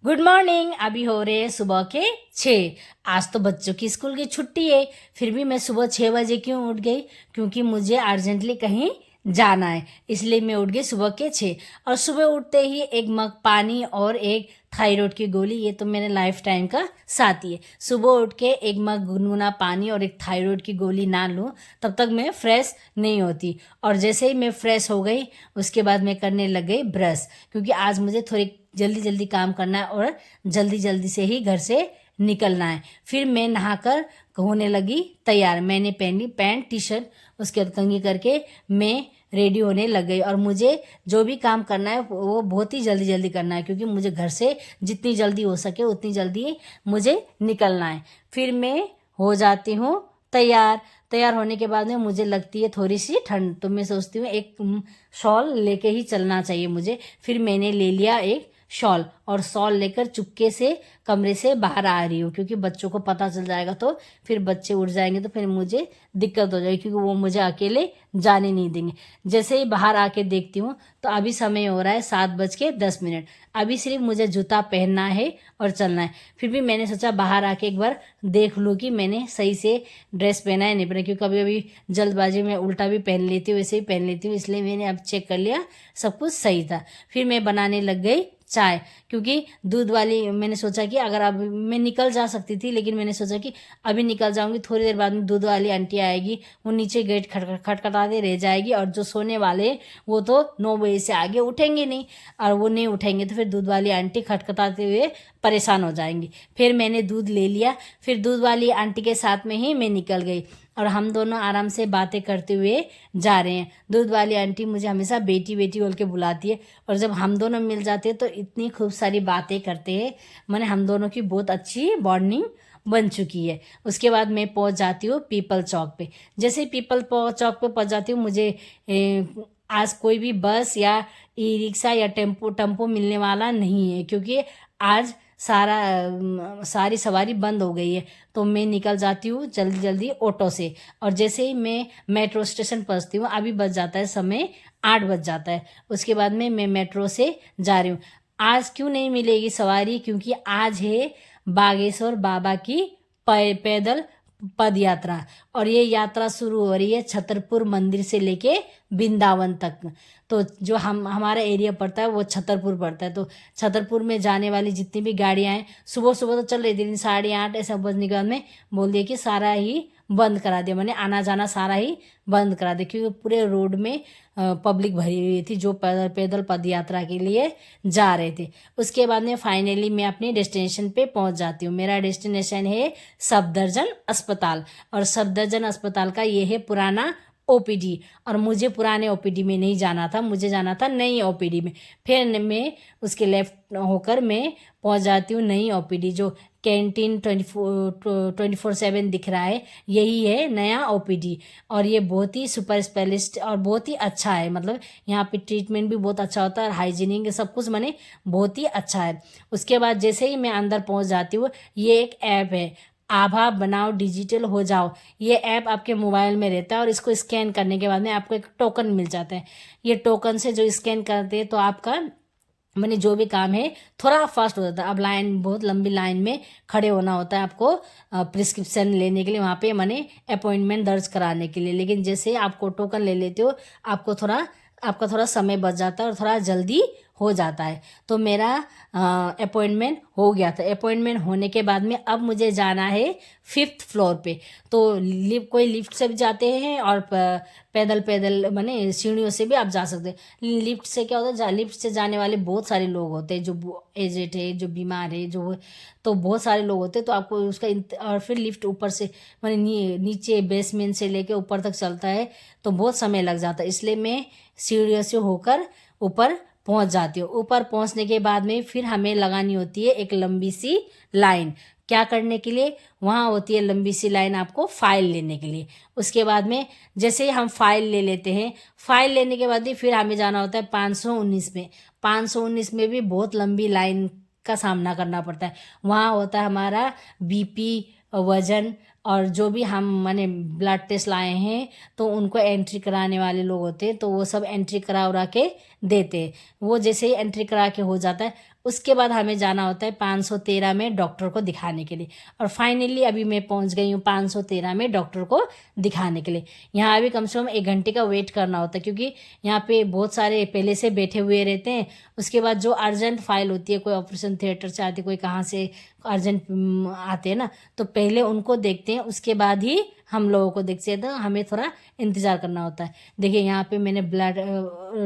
Good morning. अभी हो रहे हैं सुबह के 6। आज तो बच्चों की स्कूल की छुट्टी है, फिर भी मैं सुबह 6 बजे क्यों उठ गई? क्योंकि मुझे अर्जेंटली कहीं जाना है, इसलिए मैं उठ गई सुबह के 6। और सुबह उठते ही एक मग पानी और एक थायराइड की गोली, ये तो मेरे लाइफ टाइम का साथी है। सुबह उठ के एक मग गुनगुना पानी और एक थायराइड की गोली ना लूँ तब तक मैं फ्रेश नहीं होती। और जैसे ही मैं फ्रेश हो गई उसके बाद मैं करने लग गई ब्रश, क्योंकि आज मुझे थोड़ी जल्दी जल्दी काम करना है और जल्दी जल्दी से ही घर से निकलना है। फिर मैं नहाकर होने लगी तैयार। मैंने पहनी पैंट टी शर्ट, उसके बाद कंघी करके मैं रेडी होने लग गई। और मुझे जो भी काम करना है वो बहुत ही जल्दी जल्दी करना है, क्योंकि मुझे घर से जितनी जल्दी हो सके उतनी जल्दी मुझे निकलना है। फिर मैं हो जाती हूँ तैयार। तैयार होने के बाद में मुझे लगती है थोड़ी सी ठंड, तो मैं सोचती हूँ एक शॉल लेके ही चलना चाहिए मुझे। फिर मैंने ले लिया एक शॉल और शॉल लेकर चुपके से कमरे से बाहर आ रही हूँ, क्योंकि बच्चों को पता चल जाएगा तो फिर बच्चे उठ जाएंगे तो फिर मुझे दिक्कत हो जाएगी, क्योंकि वो मुझे अकेले जाने नहीं देंगे। जैसे ही बाहर आके देखती हूँ तो अभी समय हो रहा है 7:10। अभी सिर्फ मुझे जूता पहनना है और चलना है। फिर भी मैंने सोचा बाहर आके एक बार देख लूँ कि मैंने सही से ड्रेस पहना है नहीं पहना, क्योंकि कभी कभी जल्दबाजी में उल्टा भी पहन लेती हूँ, वैसे ही पहन लेती हूँ। इसलिए मैंने अब चेक कर लिया, सब कुछ सही था। फिर मैं बनाने लग गई चाय, क्योंकि दूध वाली मैंने सोचा कि अगर अब मैं निकल जा सकती थी, लेकिन मैंने सोचा कि अभी निकल जाऊंगी, थोड़ी देर बाद में दूध वाली आंटी आएगी, वो नीचे गेट खटखटाते रह जाएगी, और जो सोने वाले वो तो 9 बजे से आगे उठेंगे नहीं, और वो नहीं उठेंगे तो फिर दूध वाली आंटी खटखटाते हुए परेशान हो जाएंगी। फिर मैंने दूध ले लिया, फिर दूध वाली आंटी के साथ में ही मैं निकल गई, और हम दोनों आराम से बातें करते हुए जा रहे हैं। दूध वाली आंटी मुझे हमेशा बेटी बेटी बोल के बुलाती है, और जब हम दोनों मिल जाते हैं तो इतनी खूब सारी बातें करते हैं, मैंने हम दोनों की बहुत अच्छी बॉन्डिंग बन चुकी है। उसके बाद मैं पहुंच जाती हूँ पीपल चौक पे। जैसे ही पीपल चौक पे पहुंच जाती हूँ, मुझे आज कोई भी बस या ई रिक्शा या टेम्पो टेम्पो मिलने वाला नहीं है, क्योंकि आज सारी सवारी बंद हो गई है। तो मैं निकल जाती हूँ जल्दी जल्दी ऑटो से। और जैसे ही मैं मेट्रो स्टेशन पहुँचती हूँ, अभी बज जाता है समय 8 बज जाता है, उसके बाद में मैं मेट्रो से जा रही हूँ। आज क्यों नहीं मिलेगी सवारी? क्योंकि आज है बागेश्वर बाबा की पैदल पद यात्रा, और ये यात्रा शुरू हो रही है छतरपुर मंदिर से लेके वृंदावन तक। तो जो हमारा एरिया पड़ता है वो छतरपुर पड़ता है। तो छतरपुर में जाने वाली जितनी भी गाड़ियाँ हैं, सुबह सुबह तो चल रही थी, 8:30 ऐसा बजने के बाद में बोल दिया कि सारा ही बंद करा दिया, मैंने आना जाना सारा ही बंद करा दिया, क्योंकि पूरे रोड में पब्लिक भरी हुई थी जो पैदल पद यात्रा के लिए जा रहे थे। उसके बाद में फाइनली मैं अपनी डेस्टिनेशन पे पहुंच जाती हूँ। मेरा डेस्टिनेशन है सफदरजंग अस्पताल, और सफदरजंग अस्पताल का ये है पुराना ओपीडी। और मुझे पुराने ओपीडी में नहीं जाना था, मुझे जाना था नई ओपीडी में। फिर मैं उसके लेफ्ट होकर मैं पहुंच जाती हूँ नई ओपीडी, जो कैंटीन 24/7 दिख रहा है, यही है नया ओपीडी। और ये बहुत ही सुपर स्पेशलिस्ट और बहुत ही अच्छा है, मतलब यहाँ पे ट्रीटमेंट भी बहुत अच्छा होता है, और हाइजीनिक सब कुछ मैंने बहुत ही अच्छा है। उसके बाद जैसे ही मैं अंदर पहुँच जाती हूँ, ये एक ऐप है, आभा बनाओ डिजिटल हो जाओ। ये ऐप आपके मोबाइल में रहता है, और इसको स्कैन करने के बाद में आपको एक टोकन मिल जाता है। ये टोकन से जो स्कैन करते हैं तो आपका मैंने जो भी काम है थोड़ा फास्ट हो जाता है। अब लाइन, बहुत लंबी लाइन में खड़े होना होता है आपको प्रिस्क्रिप्शन लेने के लिए, वहाँ पे मैंने अपॉइंटमेंट दर्ज कराने के लिए। लेकिन जैसे आपको टोकन ले लेते हो, आपका थोड़ा समय बच जाता है और थोड़ा जल्दी हो जाता है। तो मेरा अपॉइंटमेंट हो गया था। अपॉइंटमेंट होने के बाद में अब मुझे जाना है 5th फ्लोर पे। तो कोई लिफ्ट से भी जाते हैं, और पैदल पैदल माने सीढ़ियों से भी आप जा सकते हैं। लिफ्ट से क्या होता है, लिफ्ट से जाने वाले बहुत सारे लोग होते हैं, जो एजेड है, जो बीमार है, जो तो बहुत सारे लोग होते हैं। तो आपको उसका और फिर लिफ्ट ऊपर से माने नीचे बेसमेंट से लेके ऊपर तक चलता है, तो बहुत समय लग जाता है। इसलिए मैं सीढ़ियों से होकर ऊपर पहुंच जाती हूँ। ऊपर पहुंचने के बाद में फिर हमें लगानी होती है एक लंबी सी लाइन। क्या करने के लिए? वहाँ होती है लंबी सी लाइन आपको फाइल लेने के लिए। उसके बाद में जैसे ही हम फाइल ले लेते हैं, फाइल लेने के बाद ही फिर हमें जाना होता है 519 में। 519 में भी बहुत लंबी लाइन का सामना करना पड़ता है। वहाँ होता है हमारा बीपी, वजन, और जो भी हम माने ब्लड टेस्ट लाए हैं तो उनको एंट्री कराने वाले लोग होते हैं, तो वो सब एंट्री करा उरा के देते हैं। वो जैसे ही एंट्री करा के हो जाता है, उसके बाद हमें जाना होता है 513 में डॉक्टर को दिखाने के लिए। और फाइनली अभी मैं पहुंच गई हूँ 513 में डॉक्टर को दिखाने के लिए। यहाँ अभी कम से कम 1 घंटे का वेट करना होता है, क्योंकि यहाँ पे बहुत सारे पहले से बैठे हुए रहते हैं। उसके बाद जो अर्जेंट फाइल होती है, कोई ऑपरेशन थिएटर से आती है, कोई कहाँ से अर्जेंट आते हैं ना, तो पहले उनको देखते हैं, उसके बाद ही हम लोगों को देखते हैं। तो हमें थोड़ा इंतज़ार करना होता है। देखिए यहाँ पे मैंने ब्लड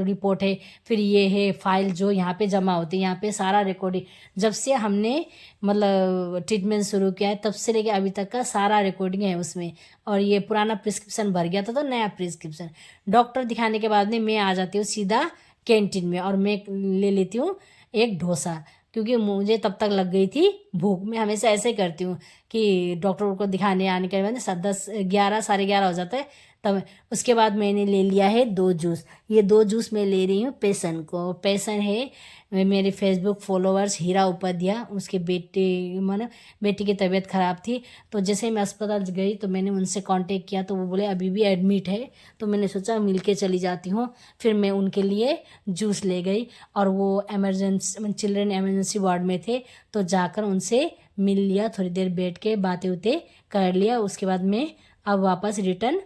रिपोर्ट है, फिर ये है फाइल जो यहाँ पे जमा होती है। यहाँ पे सारा रिकॉर्डिंग जब से हमने मतलब ट्रीटमेंट शुरू किया है तब से लेके अभी तक का सारा रिकॉर्डिंग है उसमें। और ये पुराना प्रिस्क्रिप्शन भर गया था तो नया प्रिस्क्रिप्शन। डॉक्टर दिखाने के बाद में मैं आ जाती हूँ सीधा कैंटीन में, और मैं ले लेती हूँ एक डोसा, क्योंकि मुझे तब तक लग गई थी भूख। मैं हमेशा ऐसे ही करती हूँ कि डॉक्टर को दिखाने आने के बाद 10, 11, साढ़े 11 हो जाता है तब। उसके बाद मैंने ले लिया है 2 जूस। ये 2 जूस मैं ले रही हूँ पैसन को। पैसन है मेरे फेसबुक फॉलोअर्स हीरा उपाध्याय, उसके बेटी की तबीयत ख़राब थी। तो जैसे मैं अस्पताल गई तो मैंने उनसे कांटेक्ट किया, तो वो बोले अभी भी एडमिट है। तो मैंने सोचा मिल के चली जाती हूँ। फिर मैं उनके लिए जूस ले गई, और वो एमरजेंसी चिल्ड्रन एमरजेंसी वार्ड में थे, तो जाकर उनसे मिल लिया, थोड़ी देर बैठ के बातें उतें कर लिया। उसके बाद मैं अब वापस रिटर्न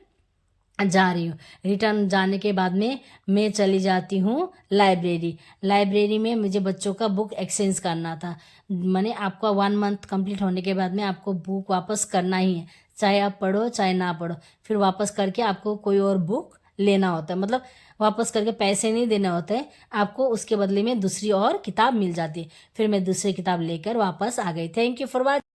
जा रही हूँ। रिटर्न जाने के बाद में मैं चली जाती हूँ लाइब्रेरी में मुझे बच्चों का बुक एक्सचेंज करना था। मैंने आपका 1 मंथ कंप्लीट होने के बाद में आपको बुक वापस करना ही है, चाहे आप पढ़ो चाहे ना पढ़ो। फिर वापस करके आपको कोई और बुक लेना होता है, मतलब वापस करके पैसे नहीं देने होते हैं आपको, उसके बदले में दूसरी और किताब मिल जाती है। फिर मैं दूसरी किताब लेकर वापस आ गई। Thank you for watching.